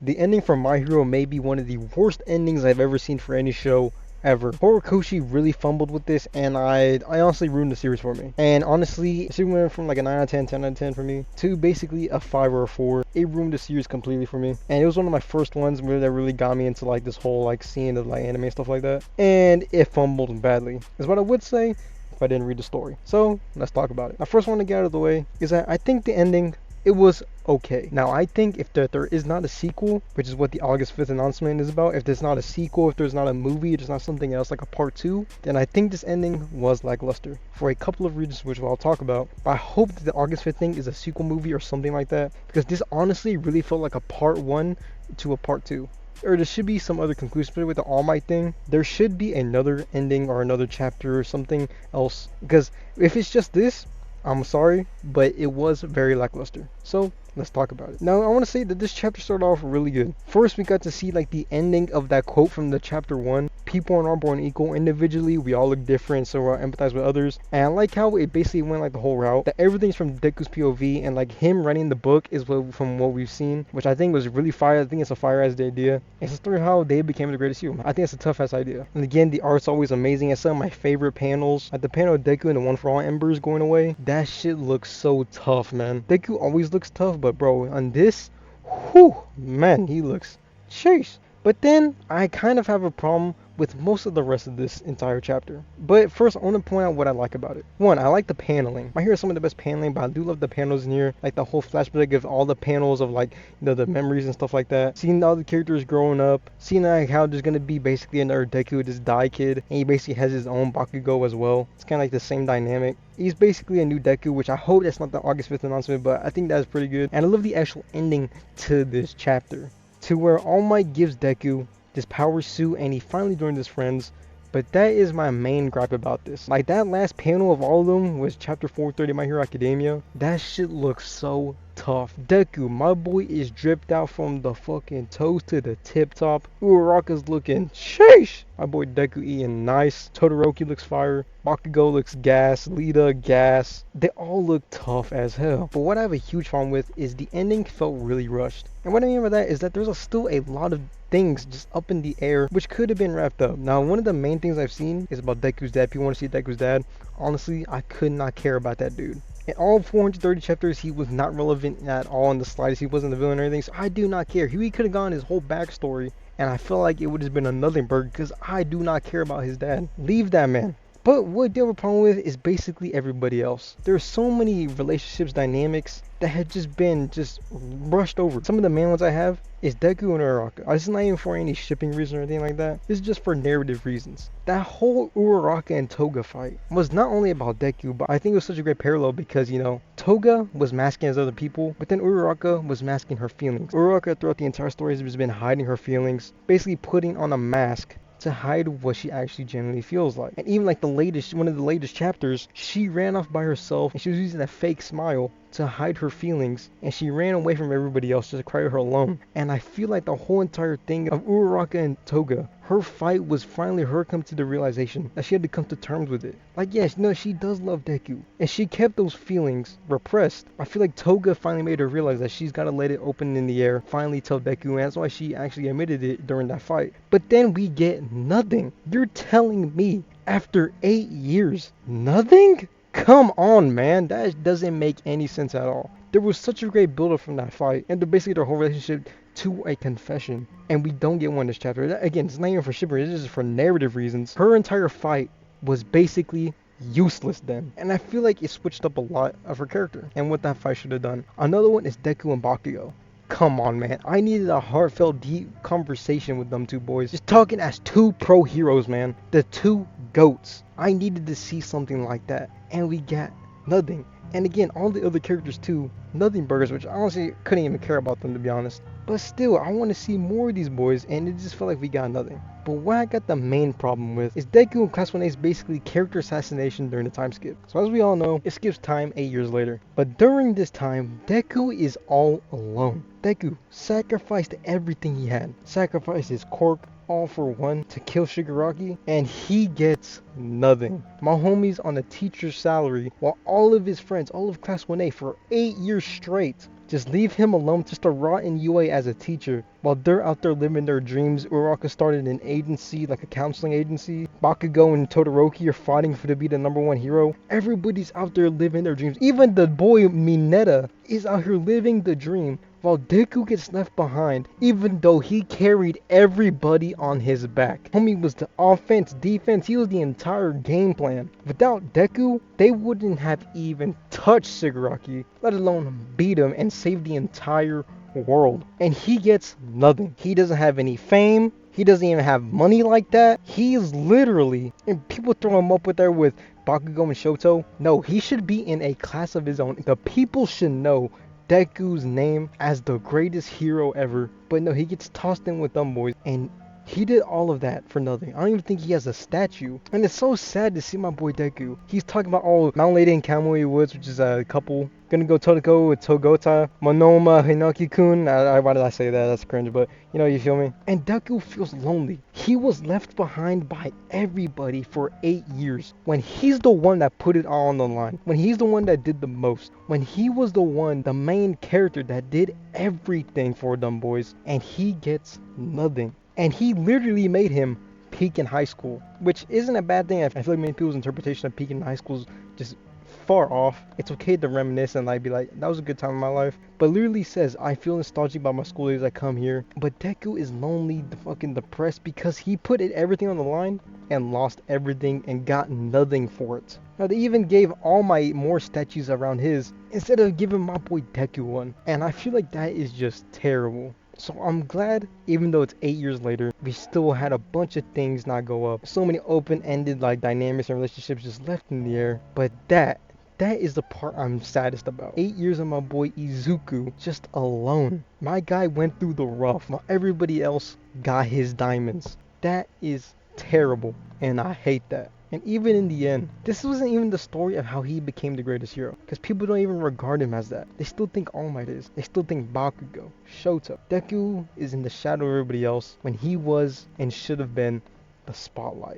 The ending for My Hero may be one of the worst endings I've ever seen for any show ever. Horikoshi really fumbled with this, and I honestly ruined the series for me. And honestly, the series went from like a 9 out of 10, 10 out of 10 for me, to basically a 5 or a 4. It ruined the series completely for me. And it was one of my first ones where that really got me into like this whole like scene of like anime and stuff like that. And it fumbled badly, is what I would say if I didn't read the story. So let's talk about it. I first want to get out of the way is that I think the ending, it was okay. Now, I think if there is not a sequel, which is what the August 5th announcement is about, if there's not a sequel, if there's not a movie, if there's not something else like a part 2, then I think this ending was lackluster for a couple of reasons, which I'll talk about. But I hope that the August 5th thing is a sequel movie or something like that, because this honestly really felt like a part 1 to a part 2. Or there should be some other conclusion, but with the All Might thing, there should be another ending or another chapter or something else. Because if it's just this, I'm sorry, but it was very lackluster. So let's talk about it. Now, I want to say that this chapter started off really good. First, we got to see like the ending of that quote from the chapter 1. People aren't born equal individually. We all look different, so we'll empathize with others. And I like how it basically went like the whole route. That everything's from Deku's POV, and like him writing the book is from what we've seen, which I think was really fire. I think it's a fire ass idea. It's a story of how they became the greatest hero. I think it's a tough ass idea. And again, the art's always amazing. It's some of my favorite panels. Like the panel of Deku and the One for All Embers going away. That shit looks so tough, man. Deku always looks tough, but bro, on this, whew, man, he looks chase. But then I kind of have a problem with most of the rest of this entire chapter. But first, I want to point out what I like about it. One, I like the paneling. My Hero is some of the best paneling, but I do love the panels in here. Like the whole flashback of all the panels of like, you know, the memories and stuff like that. Seeing all the characters growing up. Seeing like how there's gonna be basically another Deku, this Dai kid, and he basically has his own Bakugo as well. It's kind of like the same dynamic. He's basically a new Deku, which I hope that's not the August 5th announcement, but I think that's pretty good. And I love the actual ending to this chapter, to where All Might gives Deku this power suit and he finally joined his friends. But that is my main gripe about this. Like that last panel of all of them was chapter 430 My Hero Academia. That shit looks so tough. Deku, my boy, is dripped out from the fucking toes to the tip top. Uraraka's looking sheesh. My boy Deku eating nice. Todoroki looks fire. Bakugo looks gas. Lita gas. They all look tough as hell. But what I have a huge problem with is the ending felt really rushed. And what I mean by that is that there's still a lot of things just up in the air which could have been wrapped up. Now, one of the main things I've seen is about Deku's dad. People want to see Deku's dad. Honestly, I could not care about that dude. In all 430 chapters, he was not relevant at all in the slightest. He wasn't the villain or anything, so I do not care. He could have gone his whole backstory, and I feel like it would have been a nothing burger because I do not care about his dad. Leave that man. But what I do have a problem with is basically everybody else. There's so many relationships, dynamics that have just been brushed over. Some of the main ones I have is Deku and Uraraka. This is not even for any shipping reason or anything like that. This is just for narrative reasons. That whole Uraraka and Toga fight was not only about Deku, but I think it was such a great parallel because, you know, Toga was masking as other people, but then Uraraka was masking her feelings. Uraraka throughout the entire story has been hiding her feelings, basically putting on a mask to hide what she actually genuinely feels like. And even like one of the latest chapters, she ran off by herself and she was using that fake smile to hide her feelings, and she ran away from everybody else just to cry her alone. And I feel like the whole entire thing of Uraraka and Toga, her fight was finally her come to the realization that she had to come to terms with it. Like, yes, no, she does love Deku, and she kept those feelings repressed. I feel like Toga finally made her realize that she's got to let it open in the air, finally tell Deku, and that's why she actually admitted it during that fight. But then we get nothing. You're telling me after 8 years, nothing? Come on, man. That doesn't make any sense at all. There was such a great build-up from that fight, and basically their whole relationship to a confession, and we don't get one in this chapter. Again, it's not even for shipping, it's just for narrative reasons. Her entire fight was basically useless then, and I feel like it switched up a lot of her character and what that fight should have done. Another one is Deku and Bakugo. Come on, man. I needed a heartfelt, deep conversation with them two boys. Just talking as two pro heroes, man. The two GOATs. I needed to see something like that, and we got nothing. And again, all the other characters too, nothing burgers, which I honestly couldn't even care about them, to be honest. But still, I want to see more of these boys, and it just felt like we got nothing. But what I got the main problem with is Deku and Class 1A's basically character assassination during the time skip. So as we all know, it skips time 8 years later. But during this time, Deku is all alone. Deku sacrificed everything he had. Sacrificed his quirk, all for one, to kill Shigaraki, and he gets nothing. My homie's on a teacher's salary, while all of his friends, all of Class 1A for 8 years straight, Just leave him alone just to rot in UA as a teacher while they're out there living their dreams. Uraraka started an agency, like a counseling agency. Bakugo and Todoroki are fighting to be the #1 hero. Everybody's out there living their dreams. Even the boy Mineta is out here living the dream while Deku gets left behind, even though he carried everybody on his back. Homie was the offense, defense, he was the entire game plan. Without Deku, they wouldn't have even touched Shigaraki, let alone beat him and save the entire world. And he gets nothing. He doesn't have any fame. He doesn't even have money like that. He is literally, and people throw him up there with Bakugo and Shoto. No, he should be in a class of his own. The people should know Deku's name as the greatest hero ever. But no, he gets tossed in with them boys, and he did all of that for nothing. I don't even think he has a statue. And it's so sad to see my boy Deku. He's talking about, oh, Mount Lady and Kamui Woods, which is a couple. Gonna go toe to toe with Togota, Monoma, Hinaki-kun. Why did I say that? That's cringe, but you know, you feel me? And Deku feels lonely. He was left behind by everybody for 8 years. When he's the one that put it all on the line. When he's the one that did the most. When he was the one, the main character that did everything for them boys. And he gets nothing. And he literally made him peak in high school, which isn't a bad thing. I feel like many people's interpretation of peak in high school is just far off. It's okay to reminisce and like be like, that was a good time in my life. But literally says, I feel nostalgic about my school days. I come here. But Deku is lonely, fucking depressed because he put everything on the line and lost everything and got nothing for it. Now they even gave all my more statues around his instead of giving my boy Deku one. And I feel like that is just terrible. So I'm glad, even though it's 8 years later, we still had a bunch of things not go up. So many open-ended like dynamics and relationships just left in the air. But that is the part I'm saddest about. 8 years of my boy Izuku just alone. My guy went through the rough while everybody else got his diamonds. That is terrible, and I hate that. And even in the end, this wasn't even the story of how he became the greatest hero. Because people don't even regard him as that. They still think All Might is. They still think Bakugo, Shoto. Deku is in the shadow of everybody else when he was and should have been the spotlight.